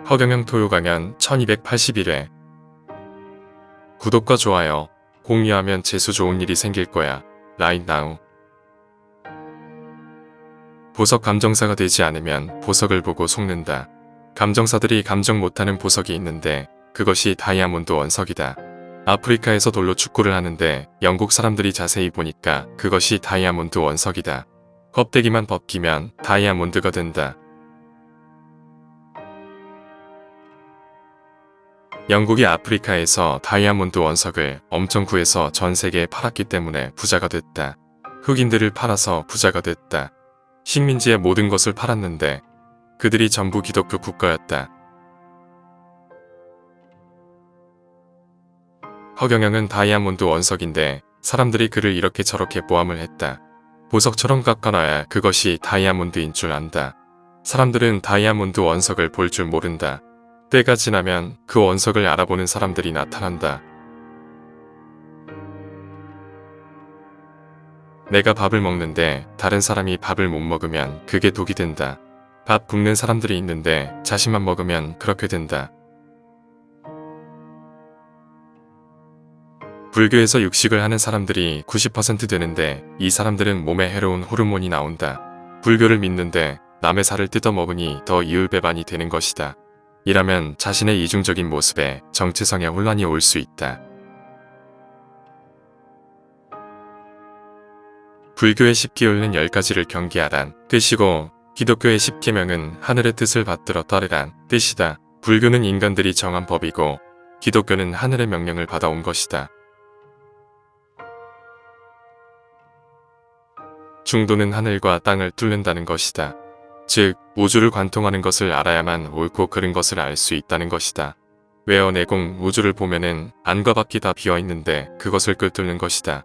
허경영 토요 강연 1281회. 구독과 좋아요, 공유하면 재수 좋은 일이 생길 거야. 라인 나우. 보석 감정사가 되지 않으면 보석을 보고 속는다. 감정사들이 감정 못하는 보석이 있는데 그것이 다이아몬드 원석이다. 아프리카에서 돌로 축구를 하는데 영국 사람들이 자세히 보니까 그것이 다이아몬드 원석이다. 껍데기만 벗기면 다이아몬드가 된다. 영국이 아프리카에서 다이아몬드 원석을 엄청 구해서 전 세계에 팔았기 때문에 부자가 됐다. 흑인들을 팔아서 부자가 됐다. 식민지의 모든 것을 팔았는데 그들이 전부 기독교 국가였다. 허경영은 다이아몬드 원석인데 사람들이 그를 이렇게 저렇게 모함을 했다. 보석처럼 깎아놔야 그것이 다이아몬드인 줄 안다. 사람들은 다이아몬드 원석을 볼 줄 모른다. 때가 지나면 그 원석을 알아보는 사람들이 나타난다. 내가 밥을 먹는데 다른 사람이 밥을 못 먹으면 그게 독이 된다. 밥 굶는 사람들이 있는데 자신만 먹으면 그렇게 된다. 불교에서 육식을 하는 사람들이 90% 되는데 이 사람들은 몸에 해로운 호르몬이 나온다. 불교를 믿는데 남의 살을 뜯어 먹으니 더 이율배반이 되는 것이다. 이라면 자신의 이중적인 모습에 정체성에 혼란이 올 수 있다. 불교의 10기율은 10가지를 경계하란 뜻이고 기독교의 10계명은 하늘의 뜻을 받들어 따르란 뜻이다. 불교는 인간들이 정한 법이고 기독교는 하늘의 명령을 받아온 것이다. 중도는 하늘과 땅을 뚫는다는 것이다. 즉, 우주를 관통하는 것을 알아야만 옳고 그른 것을 알 수 있다는 것이다. 외어 내공 우주를 보면은 안과 밖이 다 비어있는데 그것을 꿰뚫는 것이다.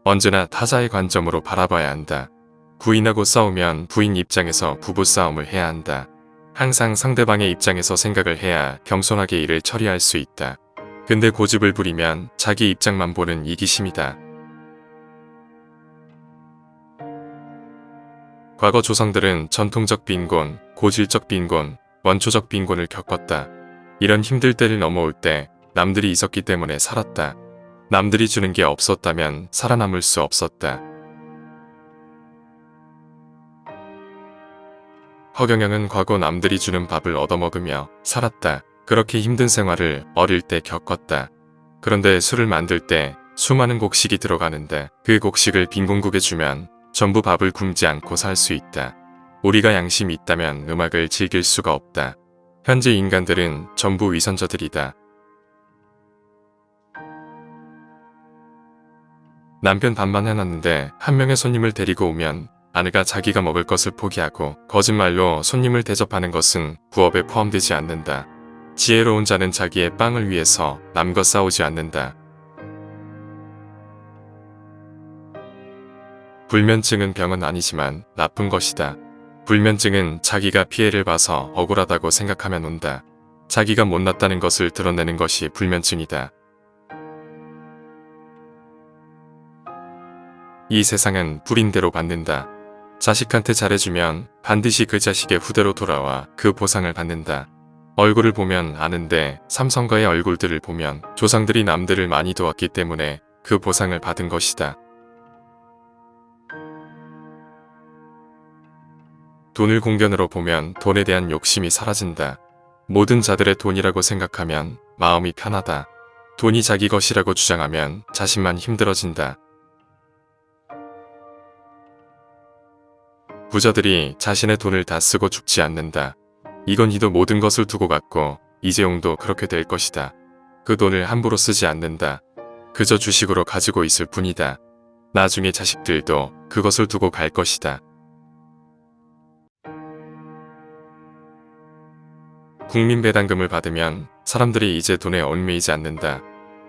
언제나 타자의 관점으로 바라봐야 한다. 부인하고 싸우면 부인 입장에서 부부싸움을 해야 한다. 항상 상대방의 입장에서 생각을 해야 겸손하게 일을 처리할 수 있다. 근데 고집을 부리면 자기 입장만 보는 이기심이다. 과거 조상들은 전통적 빈곤, 고질적 빈곤, 원초적 빈곤을 겪었다. 이런 힘들 때를 넘어올 때 남들이 있었기 때문에 살았다. 남들이 주는 게 없었다면 살아남을 수 없었다. 허경영은 과거 남들이 주는 밥을 얻어먹으며 살았다. 그렇게 힘든 생활을 어릴 때 겪었다. 그런데 술을 만들 때 수많은 곡식이 들어가는데 그 곡식을 빈공국에 주면 전부 밥을 굶지 않고 살 수 있다. 우리가 양심이 있다면 음악을 즐길 수가 없다. 현재 인간들은 전부 위선자들이다. 남편 밥만 해놨는데 한 명의 손님을 데리고 오면 아내가 자기가 먹을 것을 포기하고 거짓말로 손님을 대접하는 것은 부업에 포함되지 않는다. 지혜로운 자는 자기의 빵을 위해서 남과 싸우지 않는다. 불면증은 병은 아니지만 나쁜 것이다. 불면증은 자기가 피해를 봐서 억울하다고 생각하면 온다. 자기가 못났다는 것을 드러내는 것이 불면증이다. 이 세상은 뿌린 대로 받는다. 자식한테 잘해주면 반드시 그 자식의 후대로 돌아와 그 보상을 받는다. 얼굴을 보면 아는데 삼성가의 얼굴들을 보면 조상들이 남들을 많이 도왔기 때문에 그 보상을 받은 것이다. 돈을 공견으로 보면 돈에 대한 욕심이 사라진다. 모든 자들의 돈이라고 생각하면 마음이 편하다. 돈이 자기 것이라고 주장하면 자신만 힘들어진다. 부자들이 자신의 돈을 다 쓰고 죽지 않는다. 이건희도 모든 것을 두고 갔고 이재용도 그렇게 될 것이다. 그 돈을 함부로 쓰지 않는다. 그저 주식으로 가지고 있을 뿐이다. 나중에 자식들도 그것을 두고 갈 것이다. 국민 배당금을 받으면 사람들이 이제 돈에 얽매이지 않는다.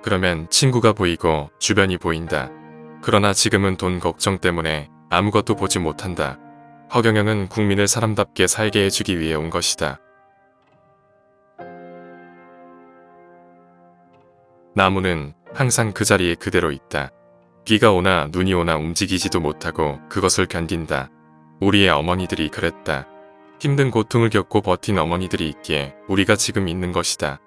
그러면 친구가 보이고 주변이 보인다. 그러나 지금은 돈 걱정 때문에 아무것도 보지 못한다. 허경영은 국민을 사람답게 살게 해주기 위해 온 것이다. 나무는 항상 그 자리에 그대로 있다. 비가 오나 눈이 오나 움직이지도 못하고 그것을 견딘다. 우리의 어머니들이 그랬다. 힘든 고통을 겪고 버틴 어머니들이 있기에 우리가 지금 있는 것이다.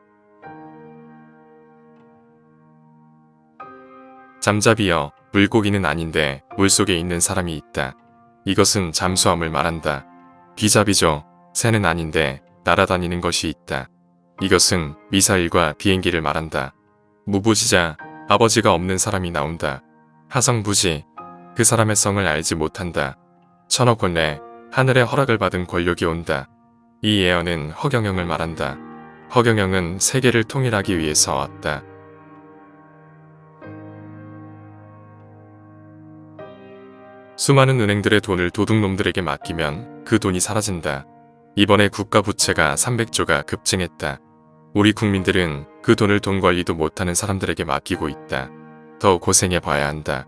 잠자비여, 물고기는 아닌데 물속에 있는 사람이 있다. 이것은 잠수함을 말한다. 귀잡이죠. 새는 아닌데 날아다니는 것이 있다. 이것은 미사일과 비행기를 말한다. 무부지자, 아버지가 없는 사람이 나온다. 하성부지, 그 사람의 성을 알지 못한다. 천억 원 내 하늘의 허락을 받은 권력이 온다. 이 예언은 허경영을 말한다. 허경영은 세계를 통일하기 위해서 왔다. 수많은 은행들의 돈을 도둑놈들에게 맡기면 그 돈이 사라진다. 이번에 국가 부채가 300조가 급증했다. 우리 국민들은 그 돈을 돈 관리도 못하는 사람들에게 맡기고 있다. 더 고생해 봐야 한다.